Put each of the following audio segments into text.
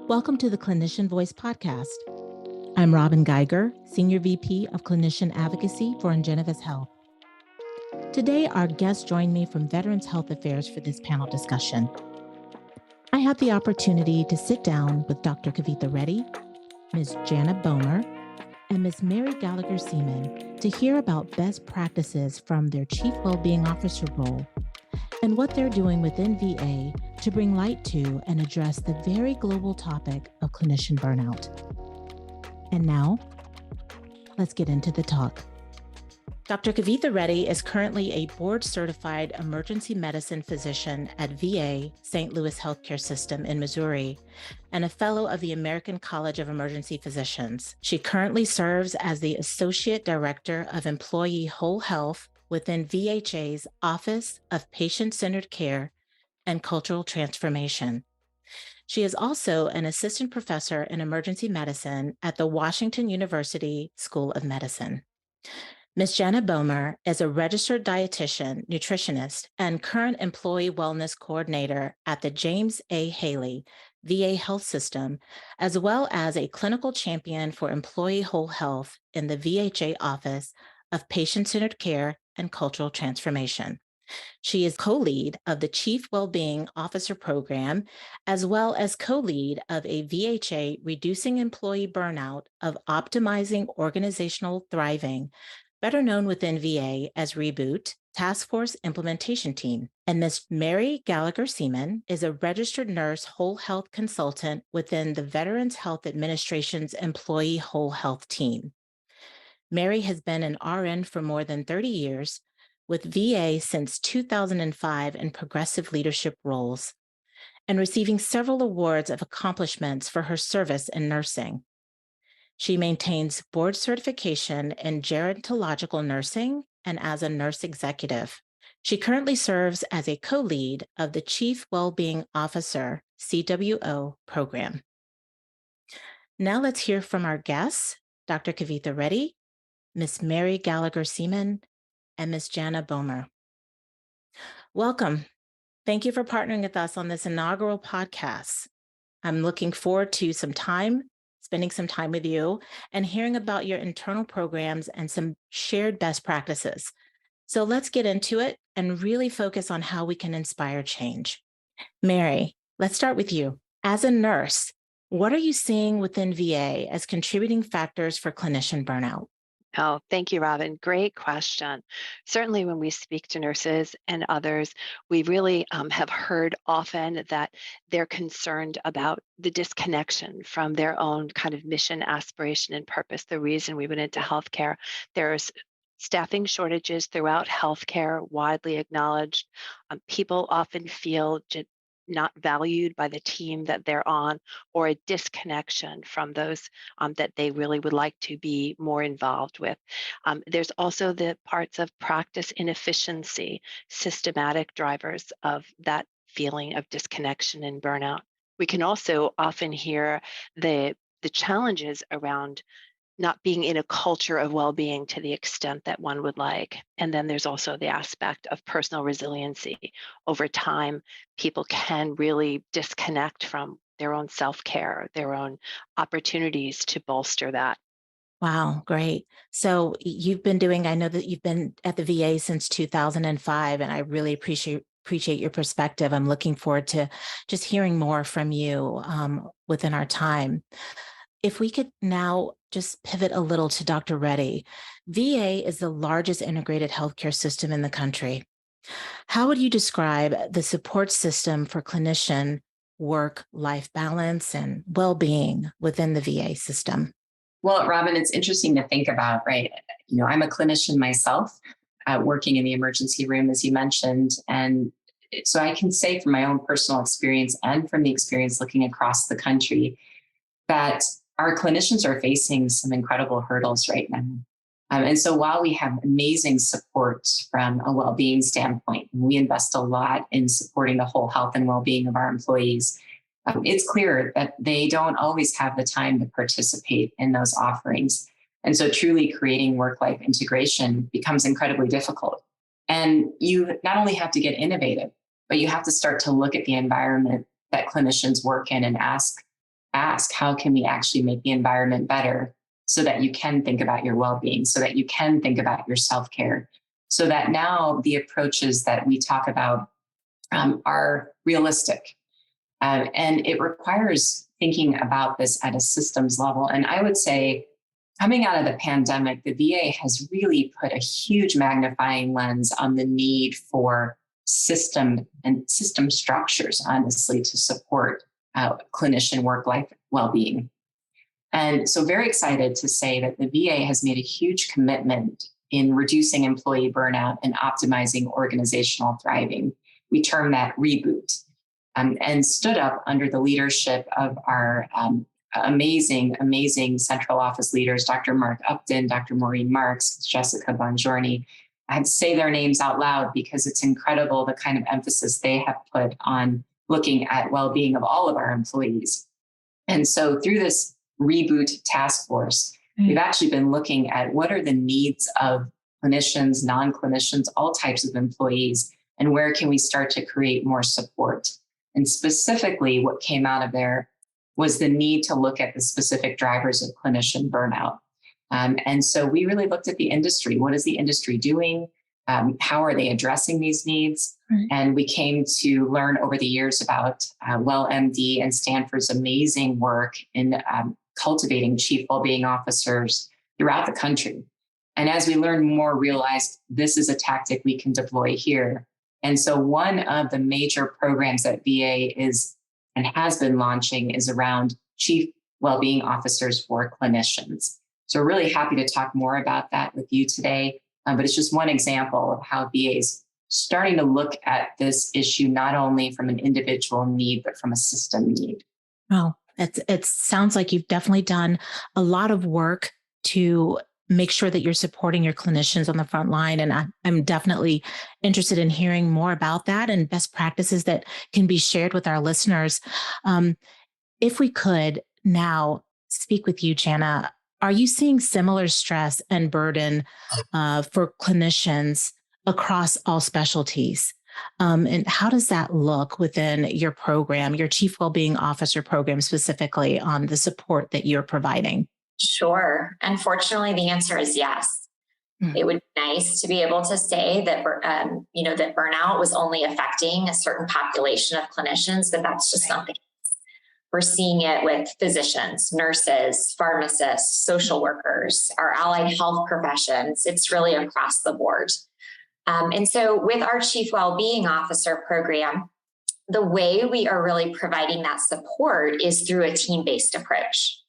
Welcome to the Clinician Voice Podcast. I'm Robin Geiger, Senior VP of Clinician Advocacy for Ingenivis Health. Today, our guests join me from Veterans Health Affairs for this panel discussion. I had the opportunity to sit down with Dr. Kavitha Reddy, Ms. Jana Bomer, and Ms. Mary Gallagher-Seaman to hear about best practices from their Chief Wellbeing Officer role and what they're doing within VA to bring light to and address the very global topic of clinician burnout. And now, let's get into the talk. Dr. Kavitha Reddy is currently a board-certified emergency medicine physician at VA St. Louis Healthcare System in Missouri and a fellow of the American College of Emergency Physicians. She currently serves as the Associate Director of Employee Whole Health within VHA's Office of Patient-Centered Care and Cultural Transformation. She is also an assistant professor in emergency medicine at the Washington University School of Medicine. Ms. Jana Bomer is a registered dietitian, nutritionist, and current employee wellness coordinator at the James A. Haley VA Health System, as well as a clinical champion for employee whole health in the VHA Office of Patient-Centered Care and Cultural Transformation. She is co-lead of the Chief Wellbeing Officer Program, as well as co-lead of a VHA Reducing Employee Burnout of Optimizing Organizational Thriving, better known within VA as REBOOT, Task Force Implementation Team. And Ms. Mary Gallagher-Seaman is a registered nurse whole health consultant within the Veterans Health Administration's Employee Whole Health Team. Mary has been an RN for more than 30 years, with VA since 2005 in progressive leadership roles, and receiving several awards of accomplishments for her service in nursing. She maintains board certification in gerontological nursing and as a nurse executive. She currently serves as a co-lead of the Chief Wellbeing Officer CWO program. Now let's hear from our guests, Dr. Kavitha Reddy, Ms. Mary Gallagher-Seaman, and Ms. Jana Bomer. Welcome. Thank you for partnering with us on this inaugural podcast. I'm looking forward to spending some time with you and hearing about your internal programs and some shared best practices. So let's get into it and really focus on how we can inspire change. Mary, let's start with you. As a nurse, what are you seeing within VA as contributing factors for clinician burnout? Oh, thank you, Robin. Great question. Certainly, when we speak to nurses and others, we really have heard often that they're concerned about the disconnection from their own kind of mission, aspiration, and purpose, the reason we went into healthcare. There's staffing shortages throughout healthcare, widely acknowledged. People often feel not valued by the team that they're on, or a disconnection from those that they really would like to be more involved with. There's also the parts of practice inefficiency, systematic drivers of that feeling of disconnection and burnout. We can also often hear the challenges around not being in a culture of well-being to the extent that one would like. And then there's also the aspect of personal resiliency. Over time, people can really disconnect from their own self-care, their own opportunities to bolster that. Wow, great. So I know that you've been at the VA since 2005, and I really appreciate your perspective. I'm looking forward to just hearing more from you within our time. If we could now just pivot a little to Dr. Reddy. VA is the largest integrated healthcare system in the country. How would you describe the support system for clinician work-life balance and well-being within the VA system? Well, Robin, it's interesting to think about, right? I'm a clinician myself, working in the emergency room, as you mentioned. And so I can say from my own personal experience and from the experience looking across the country that our clinicians are facing some incredible hurdles right now. And so while we have amazing support from a well-being standpoint, and we invest a lot in supporting the whole health and well-being of our employees, it's clear that they don't always have the time to participate in those offerings. And so truly creating work-life integration becomes incredibly difficult. And you not only have to get innovative, but you have to start to look at the environment that clinicians work in and ask ask, how can we actually make the environment better so that you can think about your well-being, so that you can think about your self-care, so that now the approaches that we talk about are realistic. And it requires thinking about this at a systems level. And I would say, coming out of the pandemic, the VA has really put a huge magnifying lens on the need for system structures, honestly, to support clinician work-life well-being. And so very excited to say that the VA has made a huge commitment in reducing employee burnout and optimizing organizational thriving. We term that REBOOT, and stood up under the leadership of our amazing central office leaders, Dr. Mark Upton, Dr. Maureen Marks, Jessica Bongiorni. I had to say their names out loud because it's incredible the kind of emphasis they have put on looking at well-being of all of our employees. And so through this REBOOT task force, we've actually been looking at what are the needs of clinicians, non-clinicians, all types of employees, and where can we start to create more support. And specifically what came out of there was the need to look at the specific drivers of clinician burnout. And so we really looked at the industry. What is the industry doing? How are they addressing these needs? Right. And we came to learn over the years about WellMD and Stanford's amazing work in cultivating chief wellbeing officers throughout the country. And as we learned more, realized this is a tactic we can deploy here. And so one of the major programs that VA is and has been launching is around chief wellbeing officers for clinicians. So we're really happy to talk more about that with you today. But it's just one example of how VA is starting to look at this issue, not only from an individual need, but from a system need. Well, it sounds like you've definitely done a lot of work to make sure that you're supporting your clinicians on the front line. And I'm definitely interested in hearing more about that and best practices that can be shared with our listeners. If we could now speak with you, Jana, are you seeing similar stress and burden for clinicians across all specialties? And how does that look within your program, your Chief Wellbeing Officer program, specifically on the support that you're providing? Sure. Unfortunately, the answer is yes. It would be nice to be able to say that, that burnout was only affecting a certain population of clinicians, but that's just something. We're seeing it with physicians, nurses, pharmacists, social workers, our allied health professions. It's really across the board. And so with our Chief Wellbeing Officer program, the way we are really providing that support is through a team-based approach,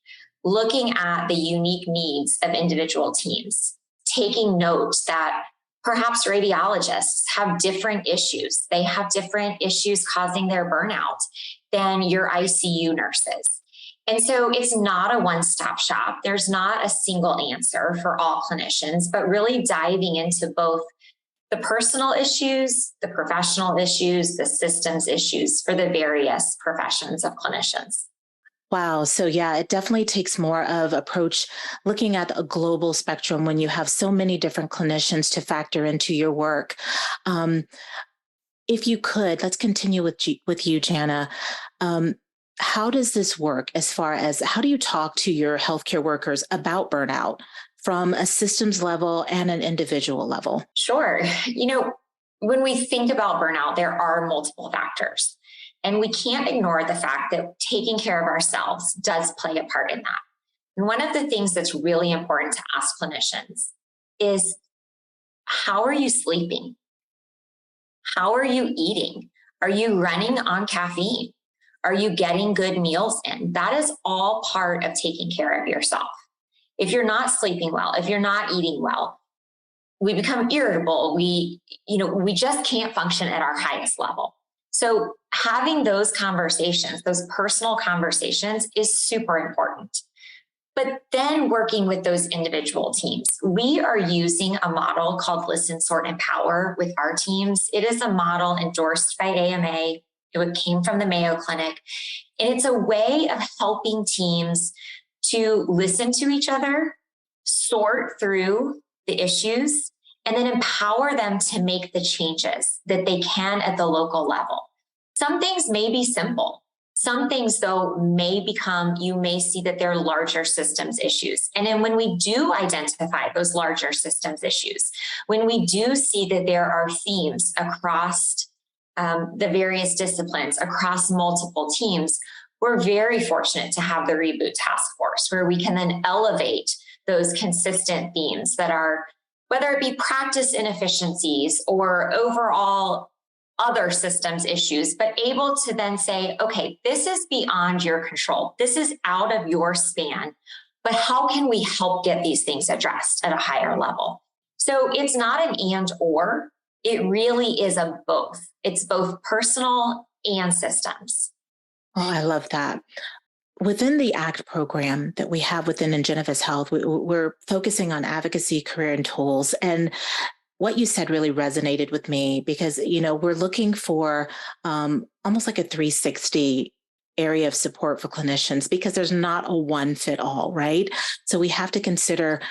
looking at the unique needs of individual teams, taking note that perhaps radiologists have different issues. They have different issues causing their burnout than your ICU nurses. And so it's not a one-stop shop. There's not a single answer for all clinicians, but really diving into both the personal issues, the professional issues, the systems issues for the various professions of clinicians. Wow. So yeah, it definitely takes more of approach looking at a global spectrum when you have so many different clinicians to factor into your work. If you could, let's continue with you, Jana. How does this work as far as how do you talk to your healthcare workers about burnout from a systems level and an individual level? Sure. When we think about burnout, there are multiple factors. And we can't ignore the fact that taking care of ourselves does play a part in that. And one of the things that's really important to ask clinicians is, how are you sleeping? How are you eating? Are you running on caffeine? Are you getting good meals in? That is all part of taking care of yourself. If you're not sleeping well, if you're not eating well, we become irritable. We just can't function at our highest level. So having those conversations, those personal conversations, is super important. But then working with those individual teams, we are using a model called Listen, Sort, Empower with our teams. It is a model endorsed by AMA. It came from the Mayo Clinic. And it's a way of helping teams to listen to each other, sort through the issues, and then empower them to make the changes that they can at the local level. Some things may be simple. Some things, though, you may see that they're larger systems issues. And then when we do identify those larger systems issues, when we do see that there are themes across the various disciplines, across multiple teams, we're very fortunate to have the REBOOT task force, where we can then elevate those consistent themes that are, whether it be practice inefficiencies or overall other systems issues, but able to then say, okay, this is beyond your control. This is out of your span, but how can we help get these things addressed at a higher level? So it's not an and or, it really is a both. It's both personal and systems. Oh, I love that. Within the ACT program that we have within Ingenivis Health, we're focusing on advocacy, career, and tools. And what you said really resonated with me because, we're looking for almost like a 360 area of support for clinicians because there's not a one fit all, right? So we have to consider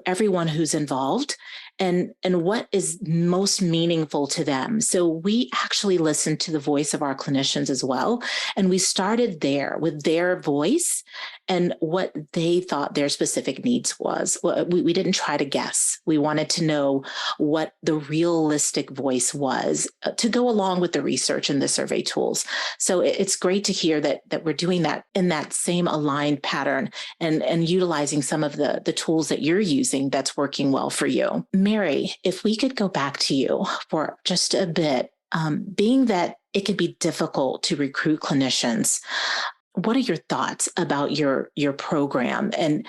everyone who's involved and what is most meaningful to them. So we actually listened to the voice of our clinicians as well. And we started there with their voice and what they thought their specific needs was. We didn't try to guess. We wanted to know what the realistic voice was to go along with the research and the survey tools. So it's great to hear that we're doing that in that same aligned pattern and utilizing some of the tools that you're using that's working well for you. Mary, if we could go back to you for just a bit, being that it can be difficult to recruit clinicians, what are your thoughts about your program and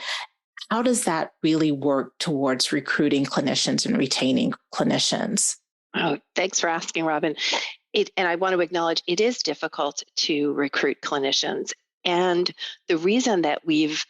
how does that really work towards recruiting clinicians and retaining clinicians? Oh, thanks for asking, Robin. And I want to acknowledge it is difficult to recruit clinicians. And the reason that we've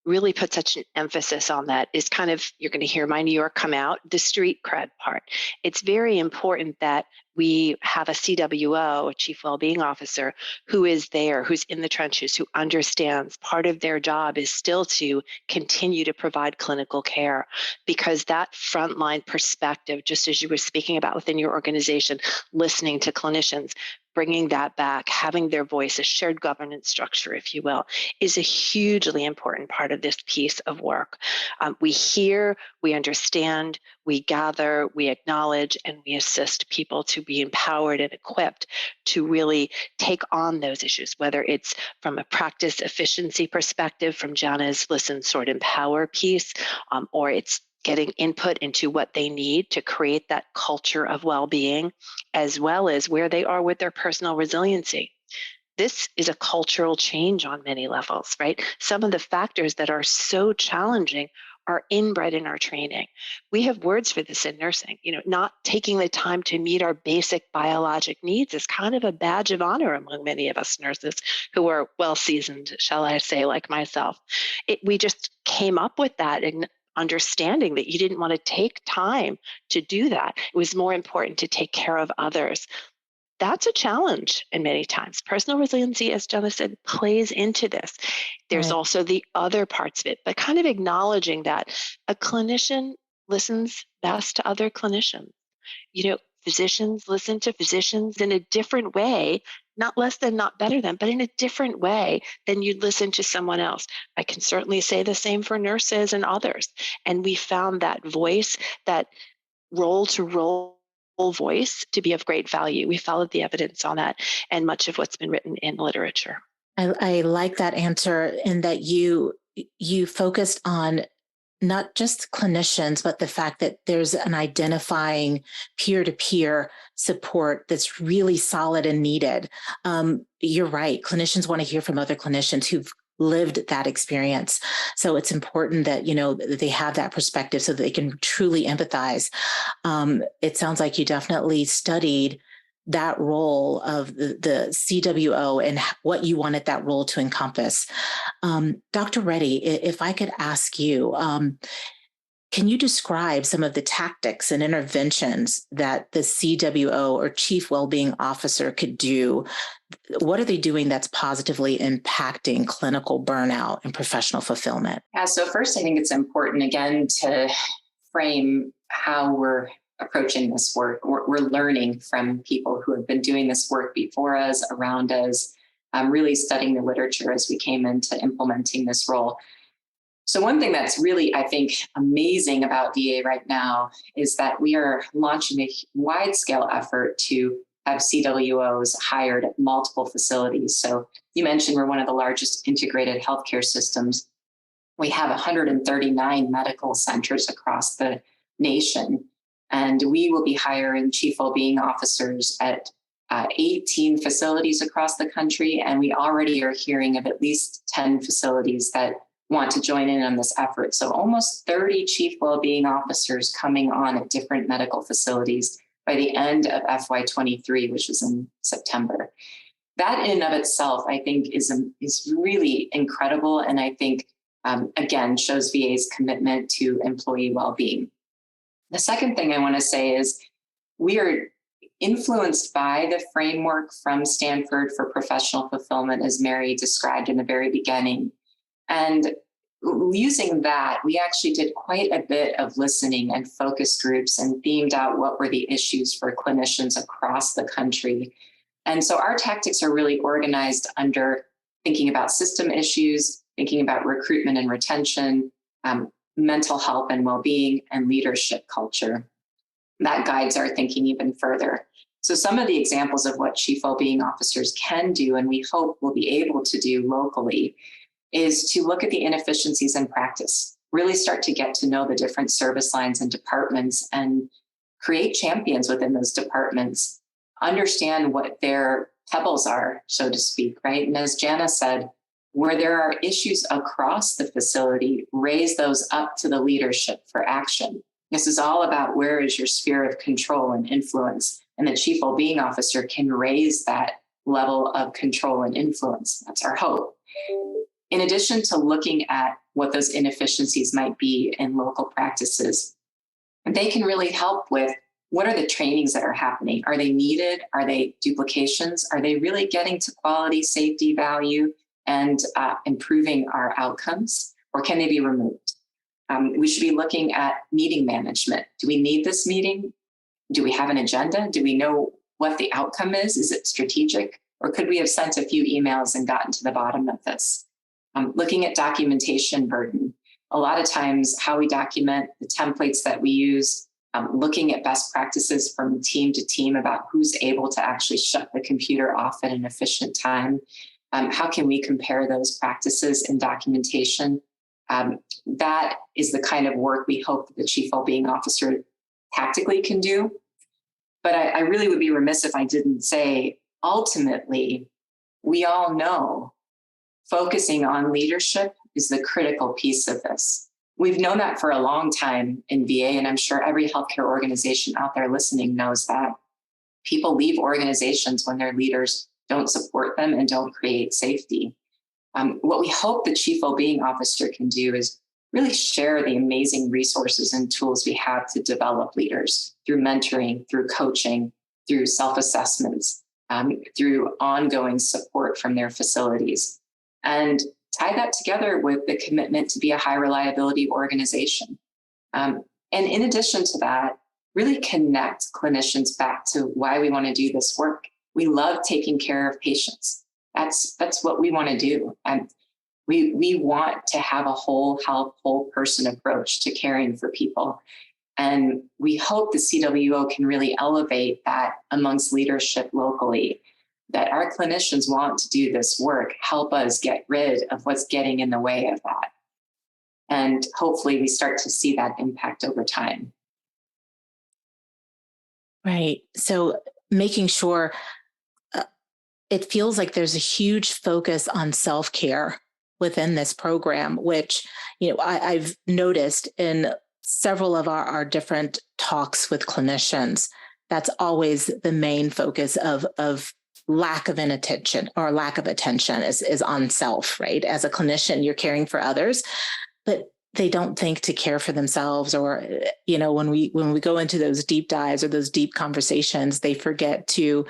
really put such an emphasis on that is kind of, you're going to hear my New York come out, the street cred part. It's very important that we have a CWO, a Chief Wellbeing Officer, who is there, who's in the trenches, who understands part of their job is still to continue to provide clinical care, because that frontline perspective, just as you were speaking about within your organization, listening to clinicians, bringing that back, having their voice, a shared governance structure, if you will, is a hugely important part of this piece of work. We hear, we understand, we gather, we acknowledge, and we assist people to be empowered and equipped to really take on those issues, whether it's from a practice efficiency perspective, from Jana's Listen, Sort, Empower piece, or it's getting input into what they need to create that culture of well-being, as well as where they are with their personal resiliency. This is a cultural change on many levels, right? Some of the factors that are so challenging are inbred in our training. We have words for this in nursing. Not taking the time to meet our basic biologic needs is kind of a badge of honor among many of us nurses who are well-seasoned, shall I say, like myself. We just came up with that understanding that you didn't want to take time to do that. It was more important to take care of others. That's a challenge, and many times personal resiliency, as Jenna said, plays into this. There's Right. also the other parts of it, but kind of acknowledging that a clinician listens best to other clinicians. Physicians listen to physicians in a different way, not less than, not better than, but in a different way than you'd listen to someone else. I can certainly say the same for nurses and others. And we found that voice, that role to role voice, to be of great value. We followed the evidence on that and much of what's been written in literature. I like that answer in that you focused on not just clinicians, but the fact that there's an identifying peer-to-peer support that's really solid and needed. You're right. Clinicians want to hear from other clinicians who've lived that experience. So it's important that, they have that perspective so that they can truly empathize. It sounds like you definitely studied that role of the CWO and what you wanted that role to encompass. Dr. Reddy, if I could ask you, can you describe some of the tactics and interventions that the CWO or Chief Wellbeing Officer could do? What are they doing that's positively impacting clinical burnout and professional fulfillment? Yeah, so first, I think it's important, again, to frame how we're approaching this work. We're learning from people who have been doing this work before us, around us. really studying the literature as we came into implementing this role. So one thing that's really, I think, amazing about VA right now is that we are launching a wide-scale effort to have CWOs hired at multiple facilities. So you mentioned we're one of the largest integrated healthcare systems. We have 139 medical centers across the nation, and we will be hiring chief well-being officers at 18 facilities across the country, and we already are hearing of at least 10 facilities that want to join in on this effort. So almost 30 chief well-being officers coming on at different medical facilities by the end of FY23, which is in September. That in and of itself, I think, is really incredible, and I think, again, shows VA's commitment to employee well-being. The second thing I want to say is we are influenced by the framework from Stanford for professional fulfillment, as Mary described in the very beginning. And using that, we actually did quite a bit of listening and focus groups and themed out what were the issues for clinicians across the country. And so our tactics are really organized under thinking about system issues, thinking about recruitment and retention, mental health and well-being, and leadership culture. That guides our thinking even further. So some of the examples of what chief well-being officers can do, and we hope will be able to do locally, is to look at the inefficiencies in practice, really start to get to know the different service lines and departments and create champions within those departments, understand what their pebbles are, so to speak, right? And as Jana said, where there are issues across the facility, raise those up to the leadership for action. This is all about where is your sphere of control and influence, and the chief well-being officer can raise that level of control and influence. That's our hope. In addition to looking at what those inefficiencies might be in local practices, they can really help with what are the trainings that are happening? Are they needed? Are they duplications? Are they really getting to quality, safety, value, and improving our outcomes? Or can they be removed? We should be looking at meeting management. Do we need this meeting? Do we have an agenda? Do we know what the outcome is? Is it strategic? Or could we have sent a few emails and gotten to the bottom of this? Looking at documentation burden. A lot of times how we document, the templates that we use, looking at best practices from team to team about who's able to actually shut the computer off at an efficient time. How can we compare those practices in documentation? That is the kind of work we hope that the chief well-being officer tactically can do. But I really would be remiss if I didn't say, ultimately, we all know focusing on leadership is the critical piece of this. We've known that for a long time in VA, and I'm sure every healthcare organization out there listening knows that. People leave organizations when their leaders don't support them and don't create safety. What we hope the chief well-being officer can do is really share the amazing resources and tools we have to develop leaders through mentoring, through coaching, through self-assessments, through ongoing support from their facilities. And tie that together with the commitment to be a high reliability organization. And in addition to that, really connect clinicians back to why we want to do this work. We love taking care of patients. That's what we want to do. And we want to have a whole health, whole person approach to caring for people. And we hope the CWO can really elevate that amongst leadership locally, that our clinicians want to do this work, help us get rid of what's getting in the way of that. And hopefully we start to see that impact over time. Right. So making sure it feels like there's a huge focus on self-care within this program, which, I've noticed in several of our different talks with clinicians. That's always the main focus of lack of attention is on self, right? As a clinician, you're caring for others, but they don't think to care for themselves. Or, when we go into those deep dives or those deep conversations, they forget to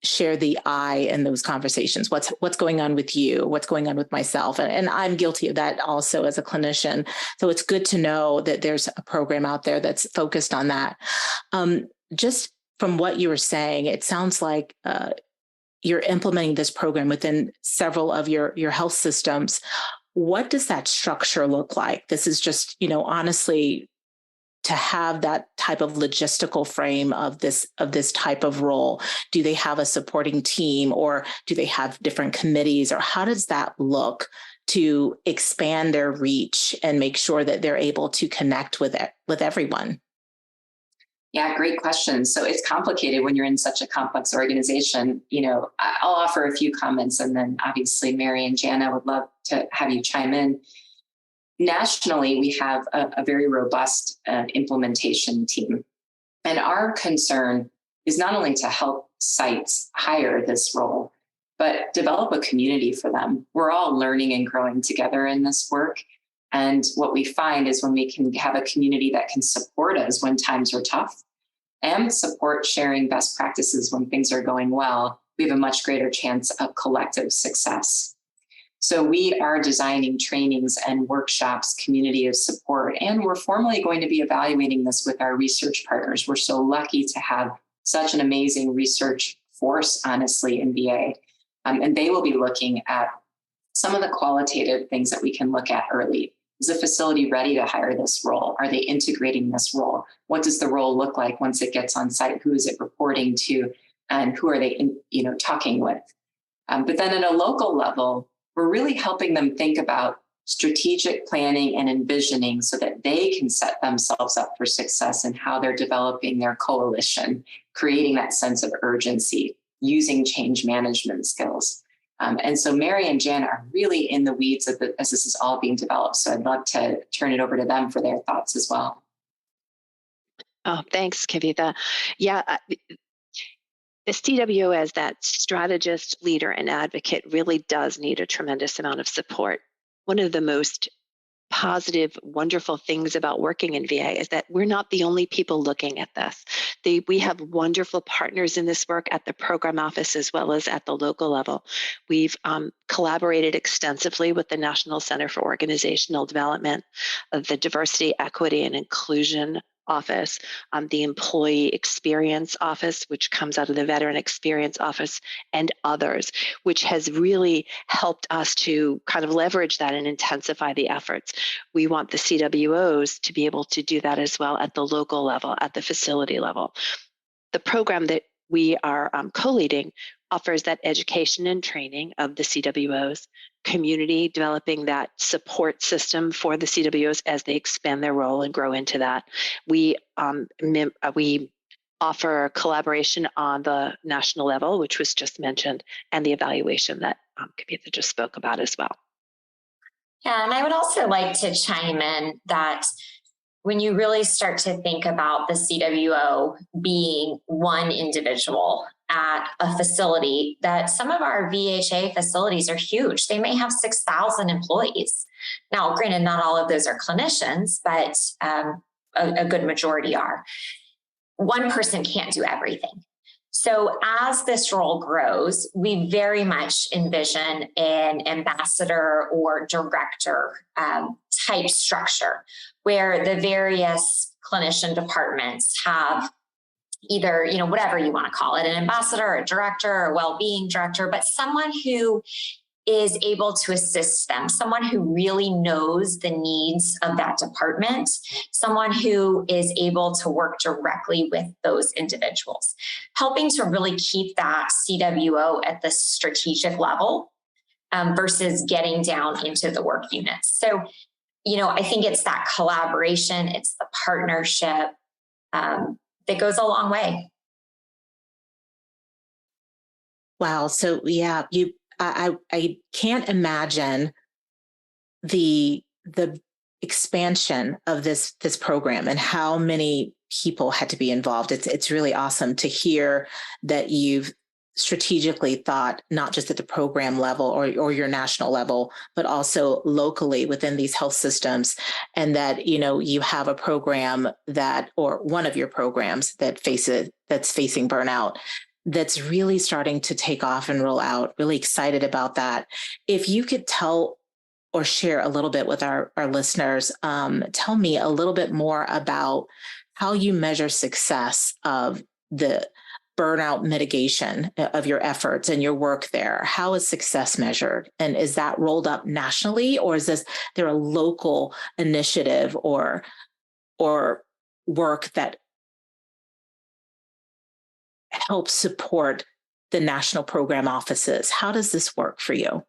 share the I in those conversations. What's going on with you? What's going on with myself? And I'm guilty of that also as a clinician. So it's good to know that there's a program out there that's focused on that. Just from what you were saying, it sounds like you're implementing this program within several of your health systems, what does that structure look like? This is just, honestly, to have that type of logistical frame of this type of role. Do they have a supporting team, or do they have different committees, or how does that look to expand their reach and make sure that they're able to connect with everyone? Yeah, great question. So it's complicated when you're in such a complex organization. I'll offer a few comments, and then obviously Mary and Jana would love to have you chime in. Nationally, we have a very robust implementation team. And our concern is not only to help sites hire this role, but develop a community for them. We're all learning and growing together in this work. And what we find is when we can have a community that can support us when times are tough and support sharing best practices when things are going well, we have a much greater chance of collective success. So we are designing trainings and workshops, community of support, and we're formally going to be evaluating this with our research partners. We're so lucky to have such an amazing research force, honestly, in VA. And they will be looking at some of the qualitative things that we can look at early. Is the facility ready to hire this role? Are they integrating this role? What does the role look like once it gets on site? Who is it reporting to? And who are they, talking with? But then at a local level, we're really helping them think about strategic planning and envisioning so that they can set themselves up for success in how they're developing their coalition, creating that sense of urgency, using change management skills. And so Mary and Jan are really in the weeds as this is all being developed. So I'd love to turn it over to them for their thoughts as well. Oh, thanks, Kavitha. Yeah, the CWO as that strategist, leader, and advocate really does need a tremendous amount of support. One of the most positive, wonderful things about working in VA is that we're not the only people looking at this. We have wonderful partners in this work at the program office as well as at the local level. We've collaborated extensively with the National Center for Organizational Development, the Diversity, Equity, and Inclusion Office, the Employee Experience Office, which comes out of the Veteran Experience Office, and others, which has really helped us to kind of leverage that and intensify the efforts. We want the CWOs to be able to do that as well at the local level, at the facility level. The program that we are co-leading offers that education and training of the CWOs, community, developing that support system for the CWOs as they expand their role and grow into that. We offer collaboration on the national level, which was just mentioned, and the evaluation that Kavitha just spoke about as well. Yeah, and I would also like to chime in that when you really start to think about the CWO being one individual at a facility, that some of our VHA facilities are huge. They may have 6,000 employees. Now, granted, not all of those are clinicians, but a good majority are. One person can't do everything. So as this role grows, we very much envision an ambassador or director type structure where the various clinician departments have either, whatever you want to call it, an ambassador, a director, a well-being director, but someone who is able to assist them, someone who really knows the needs of that department, someone who is able to work directly with those individuals, helping to really keep that CWO at the strategic level versus getting down into the work units. So, I think it's that collaboration, it's the partnership that goes a long way. Wow. So yeah, I can't imagine the expansion of this program and how many people had to be involved. It's really awesome to hear that you've strategically thought not just at the program level or your national level, but also locally within these health systems, and that you have a program or one of your programs that's facing burnout, that's really starting to take off and roll out. Really excited about that. If you could tell or share a little bit with our listeners, tell me a little bit more about how you measure success of burnout mitigation of your efforts and your work there? How is success measured? And is that rolled up nationally, or is there a local initiative or work that helps support the national program offices? How does this work for you?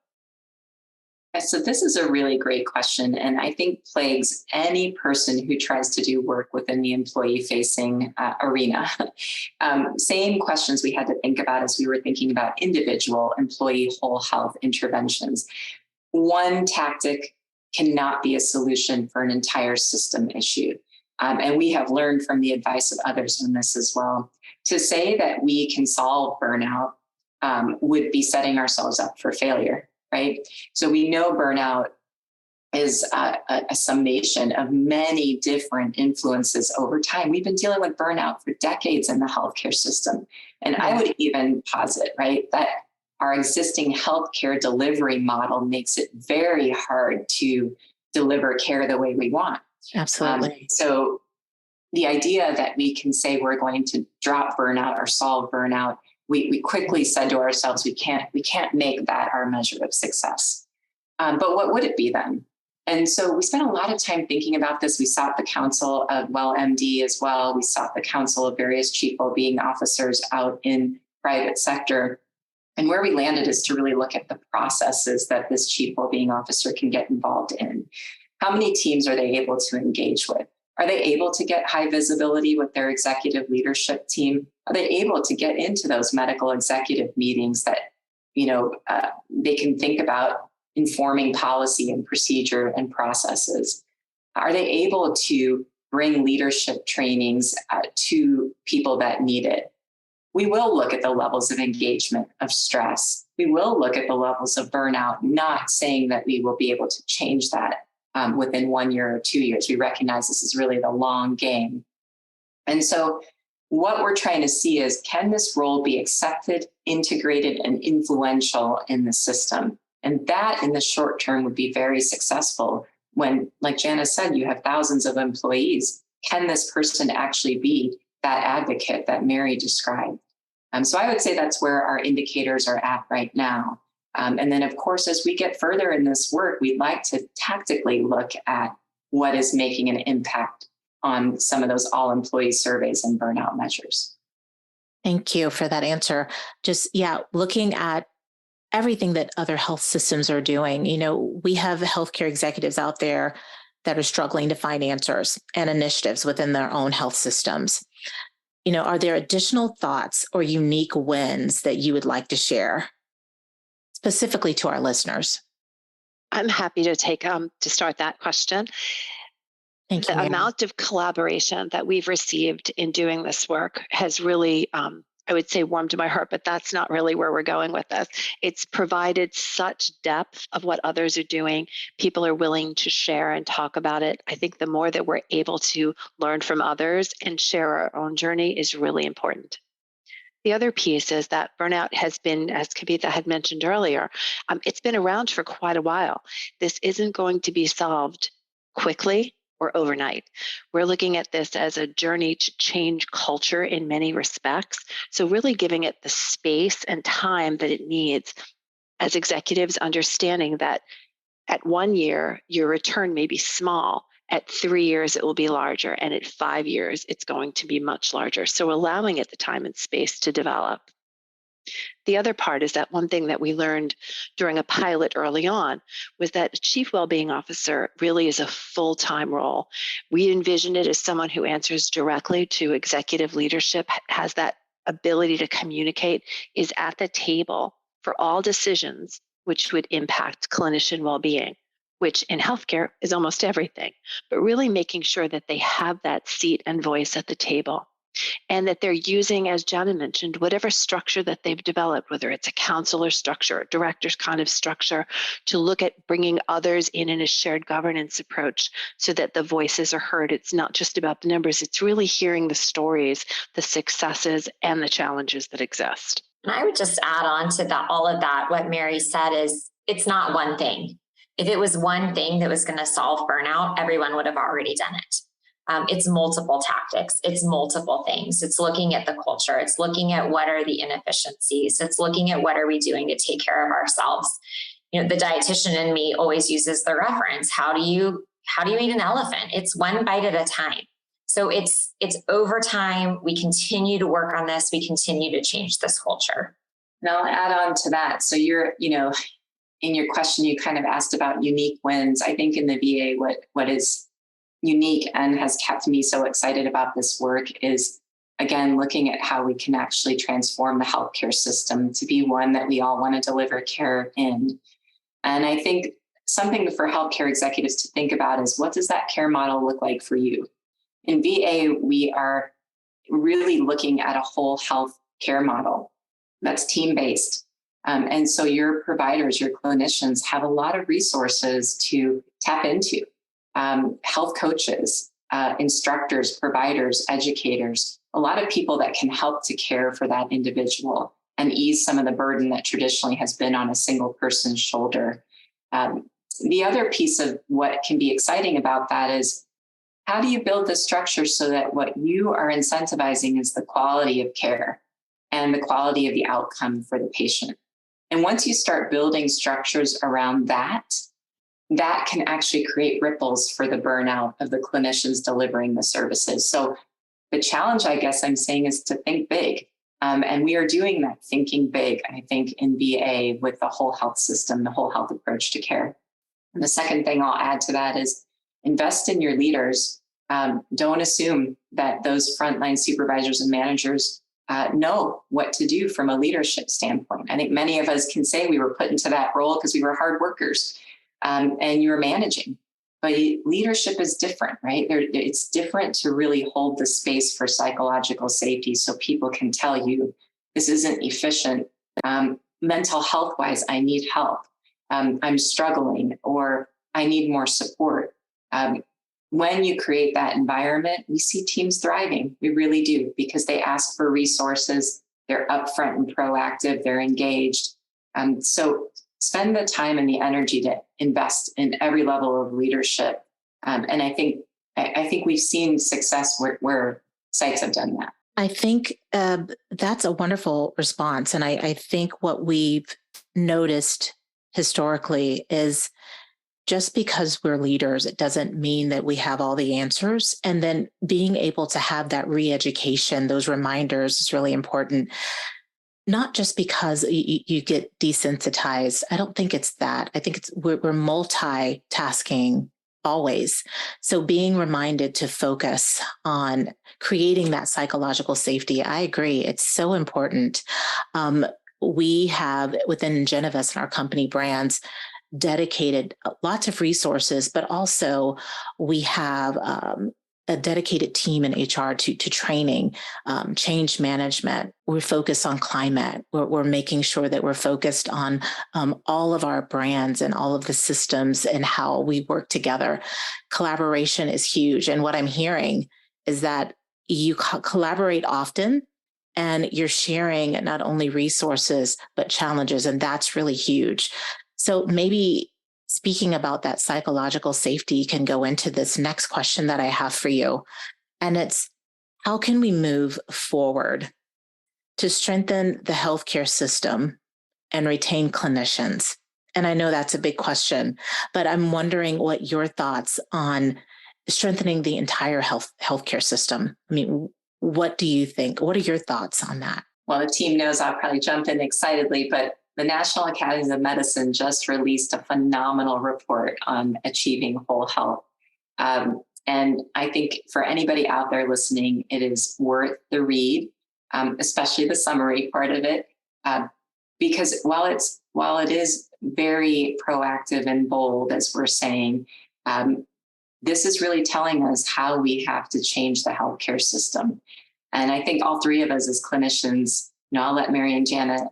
So this is a really great question, and I think plagues any person who tries to do work within the employee-facing arena. Same questions we had to think about as we were thinking about individual employee whole health interventions. One tactic cannot be a solution for an entire system issue. And we have learned from the advice of others on this as well. To say that we can solve burnout would be setting ourselves up for failure. Right? So we know burnout is a summation of many different influences over time. We've been dealing with burnout for decades in the healthcare system. And I would even posit, right, that our existing healthcare delivery model makes it very hard to deliver care the way we want. Absolutely. So the idea that we can say we're going to drop burnout or solve burnout, we quickly said to ourselves, we can't make that our measure of success. But what would it be then? And so we spent a lot of time thinking about this. We sought the counsel of WellMD as well. We sought the counsel of various chief well-being officers out in private sector. And where we landed is to really look at the processes that this chief well-being officer can get involved in. How many teams are they able to engage with? Are they able to get high visibility with their executive leadership team? Are they able to get into those medical executive meetings that, they can think about informing policy and procedure and processes? Are they able to bring leadership trainings to people that need it? We will look at the levels of engagement, of stress. We will look at the levels of burnout, not saying that we will be able to change that within 1 year or 2 years. We recognize this is really the long game. And so what we're trying to see is, can this role be accepted, integrated, and influential in the system? And that in the short term would be very successful when, like Janice said, you have thousands of employees. Can this person actually be that advocate that Mary described? So I would say that's where our indicators are at right now. And then, of course, as we get further in this work, we'd like to tactically look at what is making an impact on some of those all-employee surveys and burnout measures. Thank you for that answer. Looking at everything that other health systems are doing. We have healthcare executives out there that are struggling to find answers and initiatives within their own health systems. Are there additional thoughts or unique wins that you would like to share specifically to our listeners? I'm happy to to start that question. Thank you, The amount of collaboration that we've received in doing this work has really, I would say, warmed my heart, but that's not really where we're going with this. It's provided such depth of what others are doing. People are willing to share and talk about it. I think the more that we're able to learn from others and share our own journey is really important. The other piece is that burnout has been, as Kavitha had mentioned earlier, it's been around for quite a while. This isn't going to be solved quickly or overnight. We're looking at this as a journey to change culture in many respects. So really giving it the space and time that it needs, as executives understanding that at 1 year, your return may be small. At 3 years, it will be larger. And at 5 years, it's going to be much larger. So allowing it the time and space to develop. The other part is that one thing that we learned during a pilot early on was that a chief well-being officer really is a full-time role. We envision it as someone who answers directly to executive leadership, has that ability to communicate, is at the table for all decisions which would impact clinician well-being, which in healthcare is almost everything, but really making sure that they have that seat and voice at the table. And that they're using, as Jana mentioned, whatever structure that they've developed, whether it's a counselor structure, a director's kind of structure, to look at bringing others in a shared governance approach so that the voices are heard. It's not just about the numbers, it's really hearing the stories, the successes, and the challenges that exist. And I would just add on to that, all of that, what Mary said is, it's not one thing. If it was one thing that was going to solve burnout, everyone would have already done it. It's multiple tactics. It's multiple things. It's looking at the culture. It's looking at what are the inefficiencies. It's looking at what are we doing to take care of ourselves. You know, the dietitian in me always uses the reference. How do you eat an elephant? It's one bite at a time. So it's over time. We continue to work on this. We continue to change this culture. And I'll add on to that. So in your question, you kind of asked about unique wins. I think in the VA, what is unique and has kept me so excited about this work is, again, looking at how we can actually transform the healthcare system to be one that we all want to deliver care in. And I think something for healthcare executives to think about is, what does that care model look like for you? In VA, we are really looking at a whole health care model that's team-based. And so your providers, your clinicians have a lot of resources to tap into. Health coaches, instructors, providers, educators, a lot of people that can help to care for that individual and ease some of the burden that traditionally has been on a single person's shoulder. The other piece of what can be exciting about that is, how do you build the structure so that what you are incentivizing is the quality of care and the quality of the outcome for the patient? And once you start building structures around that can actually create ripples for the burnout of the clinicians delivering the services. So the challenge, I guess I'm saying, is to think big. And we are doing that, thinking big, I think, in VA with the whole health system, the whole health approach to care. And the second thing I'll add to that is, invest in your leaders. Don't assume that those frontline supervisors and managers know what to do from a leadership standpoint. I think many of us can say we were put into that role because we were hard workers and you were managing. But leadership is different, right? It's different to really hold the space for psychological safety so people can tell you, this isn't efficient. Mental health wise, I need help. I'm struggling, or I need more support. When you create that environment, we see teams thriving. We really do, because they ask for resources. They're upfront and proactive. They're engaged. So spend the time and the energy to invest in every level of leadership. And I think we've seen success where sites have done that. I think that's a wonderful response. And I think what we've noticed historically is, just because we're leaders, it doesn't mean that we have all the answers. And then being able to have that re-education, those reminders, is really important. Not just because you get desensitized. I don't think it's that. I think we're multitasking always. So being reminded to focus on creating that psychological safety, I agree. It's so important. We have within Genevis and our company brands dedicated lots of resources, but also we have a dedicated team in HR to training, change management. We're focused on climate. We're making sure that we're focused on all of our brands and all of the systems and how we work together. Collaboration is huge. And what I'm hearing is that you collaborate often, and you're sharing not only resources, but challenges. And that's really huge. So maybe speaking about that psychological safety can go into this next question that I have for you. And it's, how can we move forward to strengthen the healthcare system and retain clinicians? And I know that's a big question, but I'm wondering what your thoughts on strengthening the entire healthcare system. I mean, what do you think? What are your thoughts on that? Well, the team knows I'll probably jump in excitedly, but the National Academies of Medicine just released a phenomenal report on achieving whole health. And I think for anybody out there listening, it is worth the read, especially the summary part of it, because while it is very proactive and bold, as we're saying, this is really telling us how we have to change the healthcare system. And I think all three of us as clinicians, I'll let Mary and Janet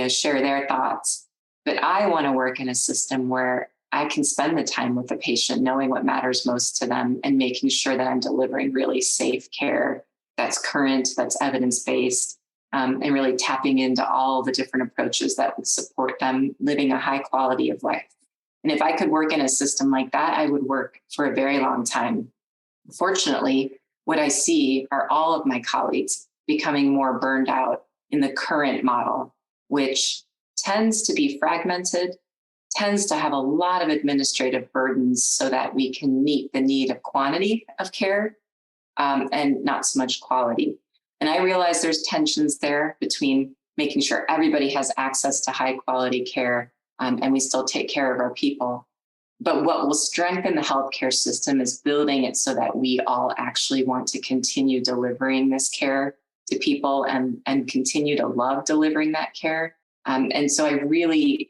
share their thoughts. But I want to work in a system where I can spend the time with the patient, knowing what matters most to them and making sure that I'm delivering really safe care that's current, that's evidence-based, and really tapping into all the different approaches that would support them living a high quality of life. And if I could work in a system like that, I would work for a very long time. Fortunately, what I see are all of my colleagues becoming more burned out in the current model, which tends to be fragmented, tends to have a lot of administrative burdens so that we can meet the need of quantity of care and not so much quality. And I realize there's tensions there between making sure everybody has access to high quality care and we still take care of our people. But what will strengthen the healthcare system is building it so that we all actually want to continue delivering this care to people and continue to love delivering that care. And so I really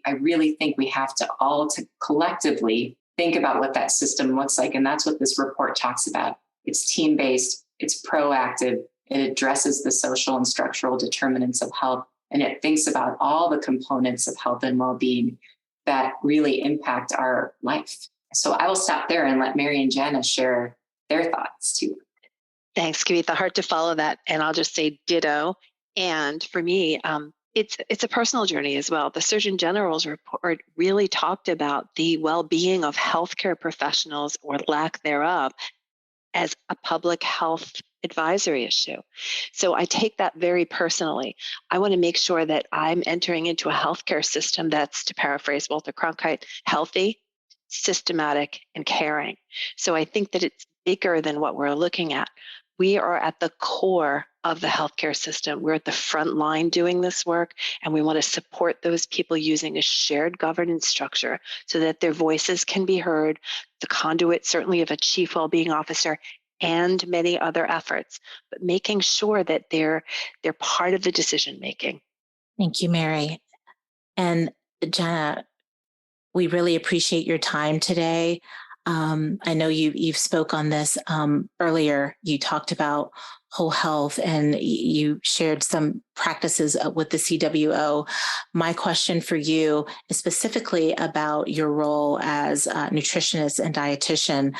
think we have to all to collectively think about what that system looks like. And that's what this report talks about. It's team-based, it's proactive, it addresses the social and structural determinants of health, and it thinks about all the components of health and well-being that really impact our life. So I will stop there and let Mary and Jana share their thoughts too. Thanks, Kavitha. Hard to follow that. And I'll just say ditto. And for me, it's a personal journey as well. The Surgeon General's report really talked about the well-being of healthcare professionals, or lack thereof, as a public health advisory issue. So I take that very personally. I want to make sure that I'm entering into a healthcare system that's, to paraphrase Walter Cronkite, healthy, systematic, and caring. So I think that it's bigger than what we're looking at. We are at the core of the healthcare system. We're at the front line doing this work, and we want to support those people using a shared governance structure so that their voices can be heard, the conduit certainly of a chief well-being officer and many other efforts, but making sure that they're part of the decision making. Thank you, Mary. And Jana, we really appreciate your time today. I know you've spoke on this earlier. You talked about whole health and you shared some practices with the CWO. My question for you is specifically about your role as a nutritionist and dietitian.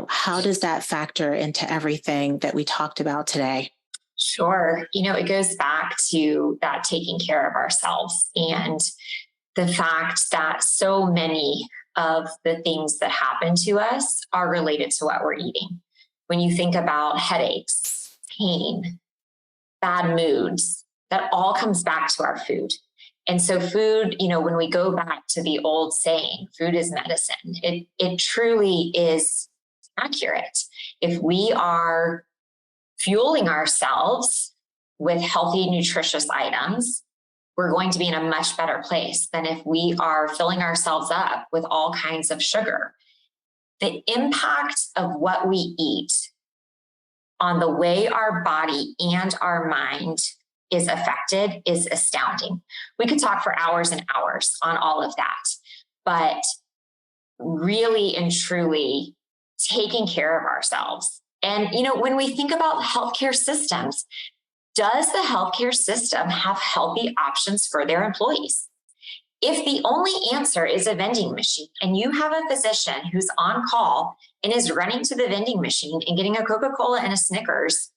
How does that factor into everything that we talked about today? Sure. It goes back to that taking care of ourselves and the fact that so many of the things that happen to us are related to what we're eating. When you think about headaches, pain, bad moods, that all comes back to our food. And so food, when we go back to the old saying, food is medicine, it truly is accurate. If we are fueling ourselves with healthy, nutritious items, we're going to be in a much better place than if we are filling ourselves up with all kinds of sugar. The impact of what we eat on the way our body and our mind is affected is astounding. We could talk for hours and hours on all of that, but really and truly taking care of ourselves. And, when we think about healthcare systems, does the healthcare system have healthy options for their employees? If the only answer is a vending machine and you have a physician who's on call and is running to the vending machine and getting a Coca-Cola and a Snickers,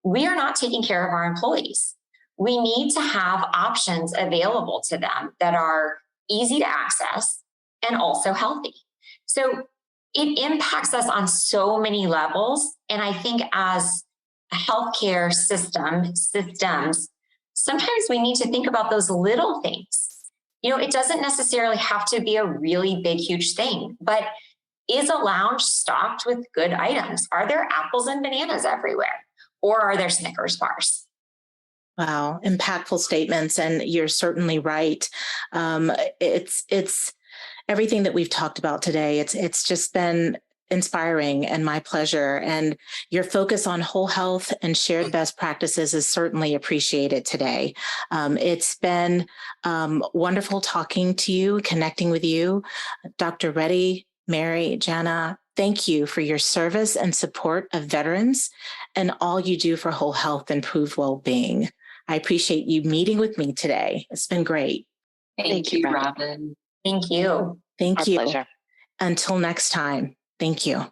we are not taking care of our employees. We need to have options available to them that are easy to access and also healthy. So it impacts us on so many levels. And I think as healthcare systems, sometimes we need to think about those little things. It doesn't necessarily have to be a really big, huge thing, but is a lounge stocked with good items? Are there apples and bananas everywhere? Or are there Snickers bars? Wow, impactful statements. And you're certainly right. It's everything that we've talked about today. It's just been inspiring and my pleasure. And your focus on whole health and shared best practices is certainly appreciated today. It's been wonderful talking to you, connecting with you. Dr. Reddy, Mary, Jana, thank you for your service and support of veterans and all you do for whole health and improved well-being. I appreciate you meeting with me today. It's been great. Thank you, Robin. Thank you. Thank Our you. pleasure. Until next time. Thank you.